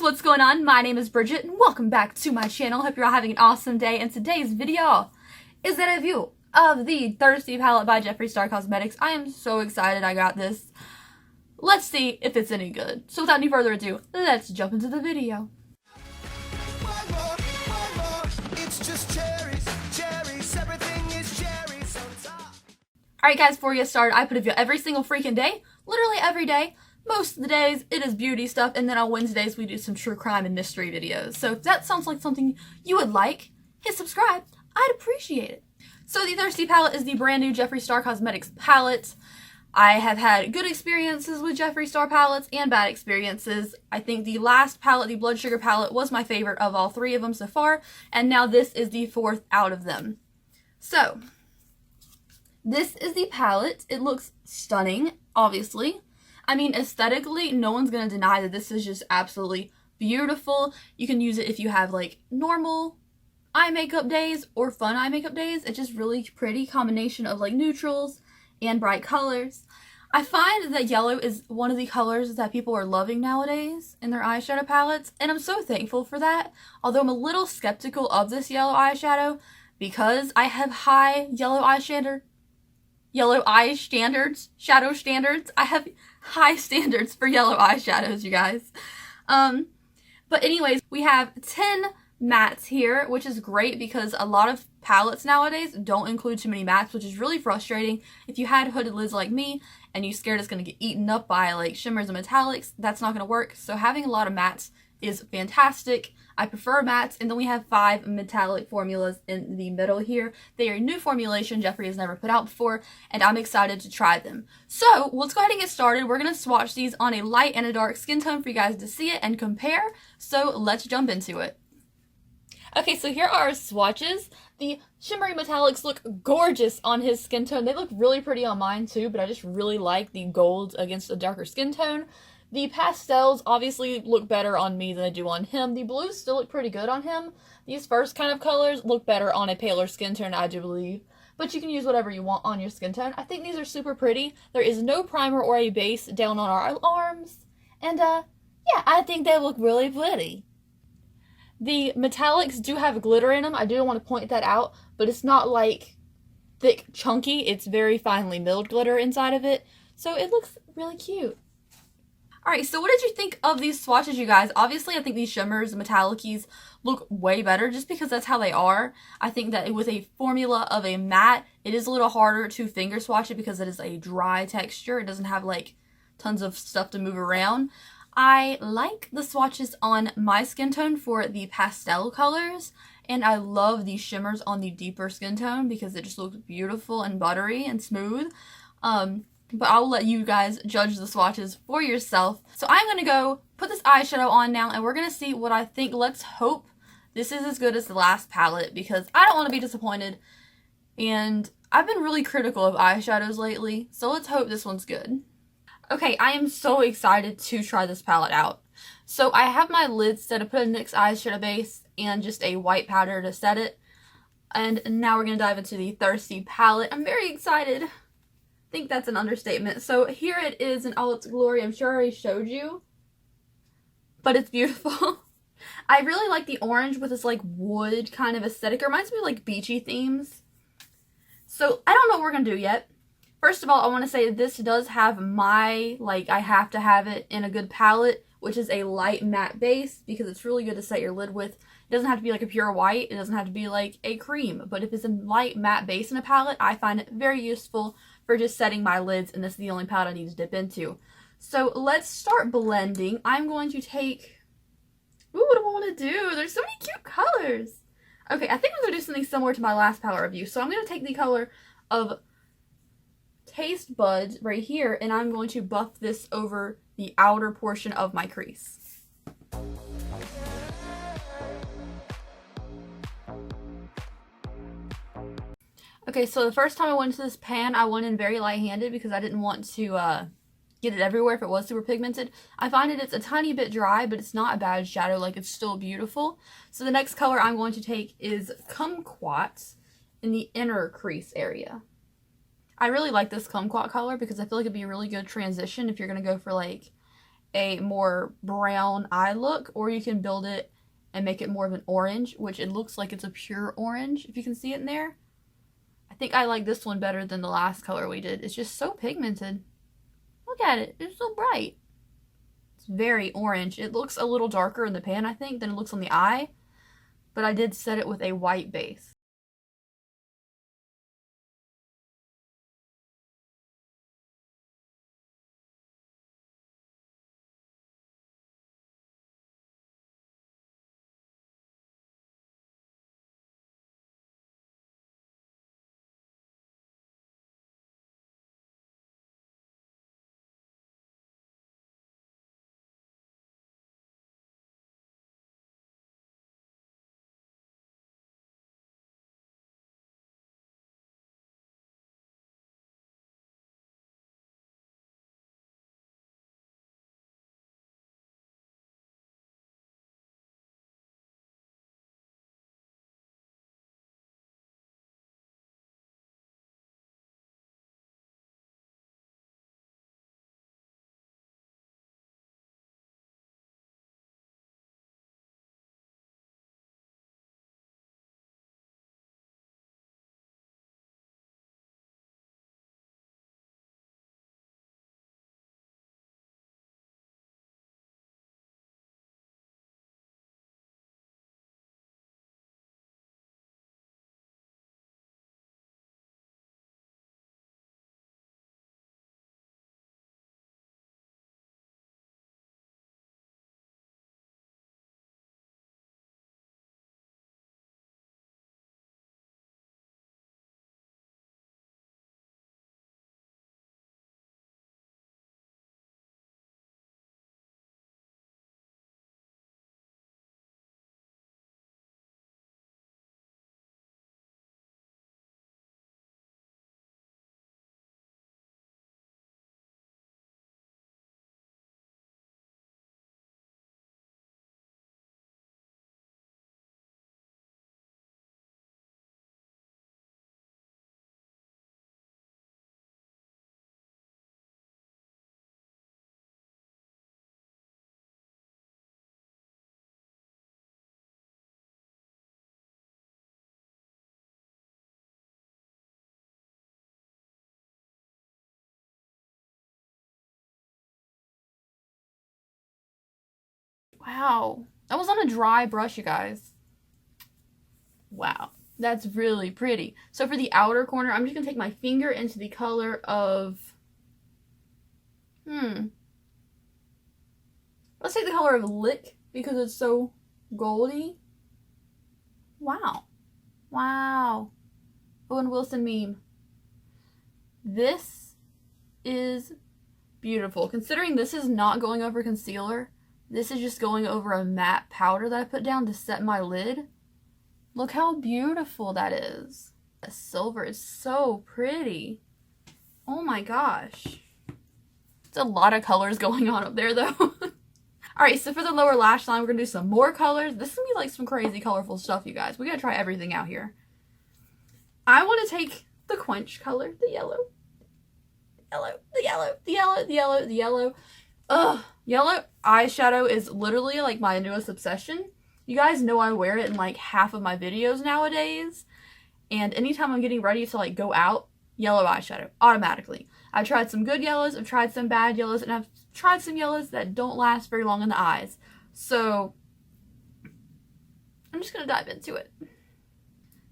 what's going on? My name is Bridgette and welcome back to my channel. Hope you're all having an awesome day, and today's video is a review of the Thirsty palette by Jeffree Star Cosmetics. I am so excited I got this. Let's see if it's any good. So without any further ado, let's jump into the video. Alright guys, before we get started, I put a video every single freaking day. Literally every day. Most of the days, it is beauty stuff, and then on Wednesdays, we do some true crime and mystery videos. So if that sounds like something you would like, hit subscribe. I'd appreciate it. So the Thirsty palette is the brand new Jeffree Star Cosmetics palette. I have had good experiences with Jeffree Star palettes and bad experiences. I think the last palette, the Blood Sugar palette, was my favorite of all three of them so far, and now this is the fourth out of them. So, this is the palette. It looks stunning, obviously. I mean, aesthetically, no one's going to deny that this is just absolutely beautiful. You can use it if you have, like, normal eye makeup days or fun eye makeup days. It's just really pretty combination of, like, neutrals and bright colors. I find that yellow is one of the colors that people are loving nowadays in their eyeshadow palettes, and I'm so thankful for that. Although I'm a little skeptical of this yellow eyeshadow because I have high shadow standards. I have high standards for yellow eyeshadows, you guys. But anyways, we have 10 mattes here, which is great because a lot of palettes nowadays don't include too many mattes, which is really frustrating. If you had hooded lids like me and you're scared it's going to get eaten up by like shimmers and metallics, that's not going to work. So having a lot of mattes is fantastic. I prefer mattes, and then we have 5 metallic formulas in the middle here. They are a new formulation Jeffree has never put out before, and I'm excited to try them. So let's go ahead and get started. We're going to swatch these on a light and a dark skin tone for you guys to see it and compare. So let's jump into it. Okay, so here are our swatches. The shimmery metallics look gorgeous on his skin tone. They look really pretty on mine too, but I just really like the golds against a darker skin tone. The pastels obviously look better on me than they do on him. The blues still look pretty good on him. These first kind of colors look better on a paler skin tone, I do believe. But you can use whatever you want on your skin tone. I think these are super pretty. There is no primer or a base down on our arms. And, yeah, I think they look really pretty. The metallics do have glitter in them. I do want to point that out. But it's not, like, thick, chunky. It's very finely milled glitter inside of it. So it looks really cute. Alright, so what did you think of these swatches, you guys? Obviously, I think these shimmers and metallic-ies look way better just because that's how they are. I think that with a formula of a matte, it is a little harder to finger swatch it because it is a dry texture. It doesn't have, like, tons of stuff to move around. I like the swatches on my skin tone for the pastel colors, and I love these shimmers on the deeper skin tone because it just looks beautiful and buttery and smooth. But I'll let you guys judge the swatches for yourself. So I'm going to go put this eyeshadow on now, and we're going to see what I think. Let's hope this is as good as the last palette because I don't want to be disappointed. And I've been really critical of eyeshadows lately, so let's hope this one's good. Okay, I am so excited to try this palette out. So I have my lids set. I put a NYX eyeshadow base and just a white powder to set it. And now we're going to dive into the Thirsty palette. I'm very excited. I think that's an understatement. So here it is in all its glory. I'm sure I already showed you, but it's beautiful. I really like the orange with this like wood kind of aesthetic. It reminds me of like beachy themes. So I don't know what we're gonna do yet. First of all, I want to say this does have my, like, I have to have it in a good palette, which is a light matte base because it's really good to set your lid with. It doesn't have to be like a pure white. It doesn't have to be like a cream, but if it's a light matte base in a palette, I find it very useful for just setting my lids, and this is the only palette I need to dip into. So let's start blending. I'm going to take, ooh, what do I want to do? There's so many cute colors. Okay, I think I'm going to do something similar to my last palette review. So I'm going to take the color of Tastebuds right here, and I'm going to buff this over the outer portion of my crease. Okay, so the first time I went into this pan, I went in very light-handed because I didn't want to get it everywhere if it was super pigmented. I find it's a tiny bit dry, but it's not a bad shadow. Like, it's still beautiful. So the next color I'm going to take is Kumquat in the inner crease area. I really like this kumquat color because I feel like it'd be a really good transition if you're going to go for, like, a more brown eye look, or you can build it and make it more of an orange, which it looks like it's a pure orange, if you can see it in there. I think I like this one better than the last color we did. It's just so pigmented. Look at it. It's so bright. It's very orange. It looks a little darker in the pan, I think, than it looks on the eye. But I did set it with a white base. Wow. That was on a dry brush, you guys. Wow. That's really pretty. So for the outer corner, I'm just going to take my finger into the color of... Let's take the color of Lick because it's so goldy. Wow. Wow. Owen Wilson meme. This is beautiful. Considering this is not going over concealer, this is just going over a matte powder that I put down to set my lid. Look how beautiful that is. The silver is so pretty. Oh my gosh. It's a lot of colors going on up there though. Alright, so for the lower lash line, we're going to do some more colors. This is going to be like some crazy colorful stuff, you guys. We got to try everything out here. I want to take the quench color, the yellow. The yellow. Ugh, yellow eyeshadow is literally like my newest obsession. You guys know I wear it in like half of my videos nowadays. And anytime I'm getting ready to like go out, yellow eyeshadow, automatically. I've tried some good yellows, I've tried some bad yellows, and I've tried some yellows that don't last very long in the eyes. So, I'm just going to dive into it.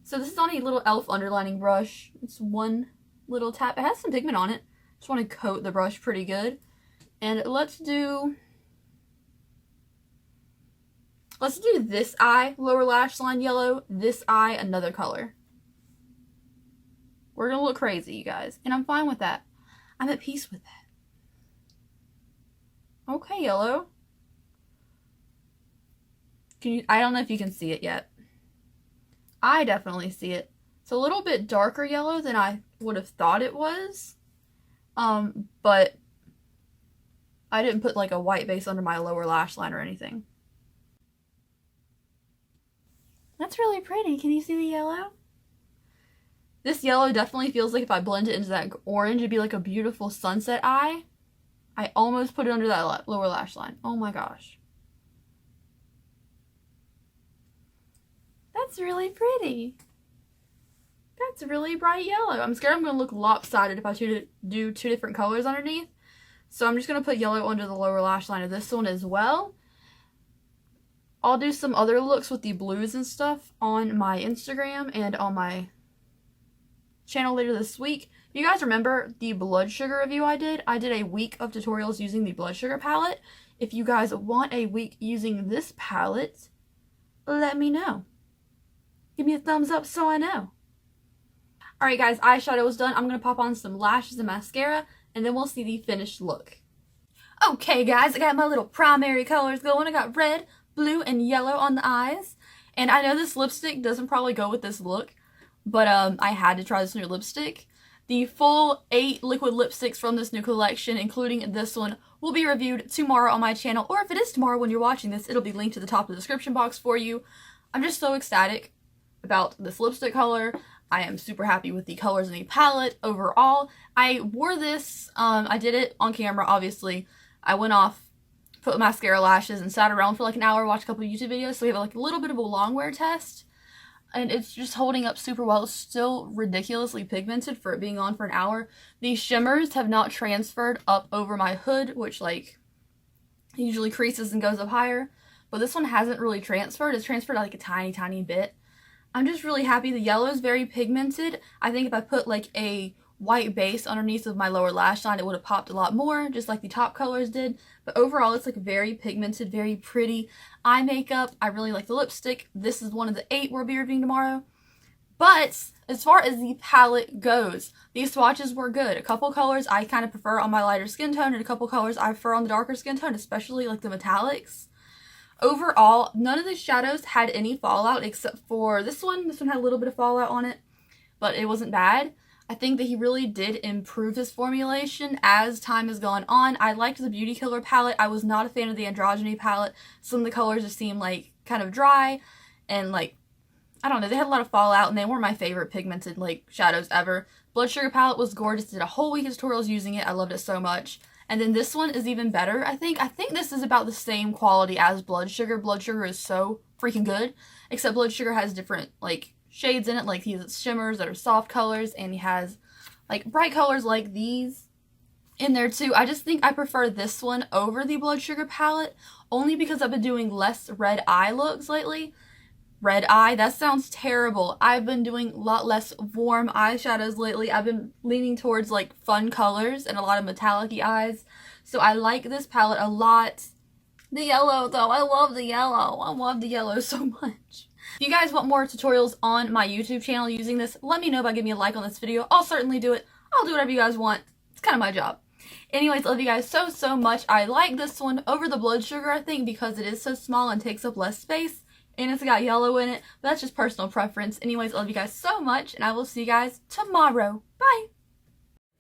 So this is on a little e.l.f. underlining brush. It's one little tap. It has some pigment on it. Just want to coat the brush pretty good. And let's do this eye, lower lash line yellow, this eye, another color. We're going to look crazy, you guys. And I'm fine with that. I'm at peace with that. Okay, yellow. I don't know if you can see it yet. I definitely see it. It's a little bit darker yellow than I would have thought it was. But I didn't put like a white base under my lower lash line or anything. That's really pretty. Can you see the yellow? This yellow definitely feels like if I blend it into that orange, it'd be like a beautiful sunset eye. I almost put it under that lower lash line. Oh my gosh. That's really pretty. That's really bright yellow. I'm scared I'm going to look lopsided if I do two different colors underneath. So I'm just going to put yellow under the lower lash line of this one as well. I'll do some other looks with the blues and stuff on my Instagram and on my channel later this week. You guys remember the blood sugar review I did? I did a week of tutorials using the blood sugar palette. If you guys want a week using this palette, let me know. Give me a thumbs up so I know. Alright guys, eyeshadow is done. I'm going to pop on some lashes and mascara, and then we'll see the finished look. Okay guys, I got my little primary colors going. I got red, blue, and yellow on the eyes. And I know this lipstick doesn't probably go with this look, but I had to try this new lipstick. The full 8 liquid lipsticks from this new collection, including this one, will be reviewed tomorrow on my channel. Or if it is tomorrow when you're watching this, it'll be linked to the top of the description box for you. I'm just so ecstatic about this lipstick color. I am super happy with the colors in the palette overall. I wore this, I did it on camera, obviously. I went off, put mascara, lashes, and sat around for like an hour, watched a couple of YouTube videos, so we have like a little bit of a long wear test. And it's just holding up super well. It's still ridiculously pigmented for it being on for an hour. These shimmers have not transferred up over my hood, which like usually creases and goes up higher. But this one hasn't really transferred. It's transferred like a tiny, tiny bit. I'm just really happy. The yellow is very pigmented. I think if I put like a white base underneath of my lower lash line, it would have popped a lot more, just like the top colors did. But overall, it's like very pigmented, very pretty eye makeup. I really like the lipstick. This is one of the 8 we'll be reviewing tomorrow. But as far as the palette goes, these swatches were good. A couple colors I kind of prefer on my lighter skin tone, and a couple colors I prefer on the darker skin tone, especially like the metallics. Overall, none of the shadows had any fallout except for this one. This one had a little bit of fallout on it, but it wasn't bad. I think that he really did improve his formulation as time has gone on. I liked the Beauty Killer palette. I was not a fan of the Androgyny palette. Some of the colors just seemed like kind of dry and like, I don't know, they had a lot of fallout and they weren't my favorite pigmented like shadows ever. Blood Sugar palette was gorgeous. Did a whole week of tutorials using it. I loved it so much. And then this one is even better, I think. I think this is about the same quality as Blood Sugar. Blood Sugar is so freaking good, except Blood Sugar has different like shades in it, like he has shimmers that are soft colors, and he has like bright colors like these in there too. I just think I prefer this one over the Blood Sugar palette, only because I've been doing less red eye looks lately. Red eye, that sounds terrible. I've been doing a lot less warm eyeshadows lately. I've been leaning towards like fun colors and a lot of metallic-y eyes. So I like this palette a lot. The yellow though, I love the yellow. I love the yellow so much. If you guys want more tutorials on my YouTube channel using this, let me know by giving me a like on this video. I'll certainly do it. I'll do whatever you guys want. It's kind of my job. Anyways, love you guys so, so much. I like this one over the Blood Sugar, I think, because it is so small and takes up less space. And it's got yellow in it, but that's just personal preference. Anyways, I love you guys so much, and I will see you guys tomorrow. Bye!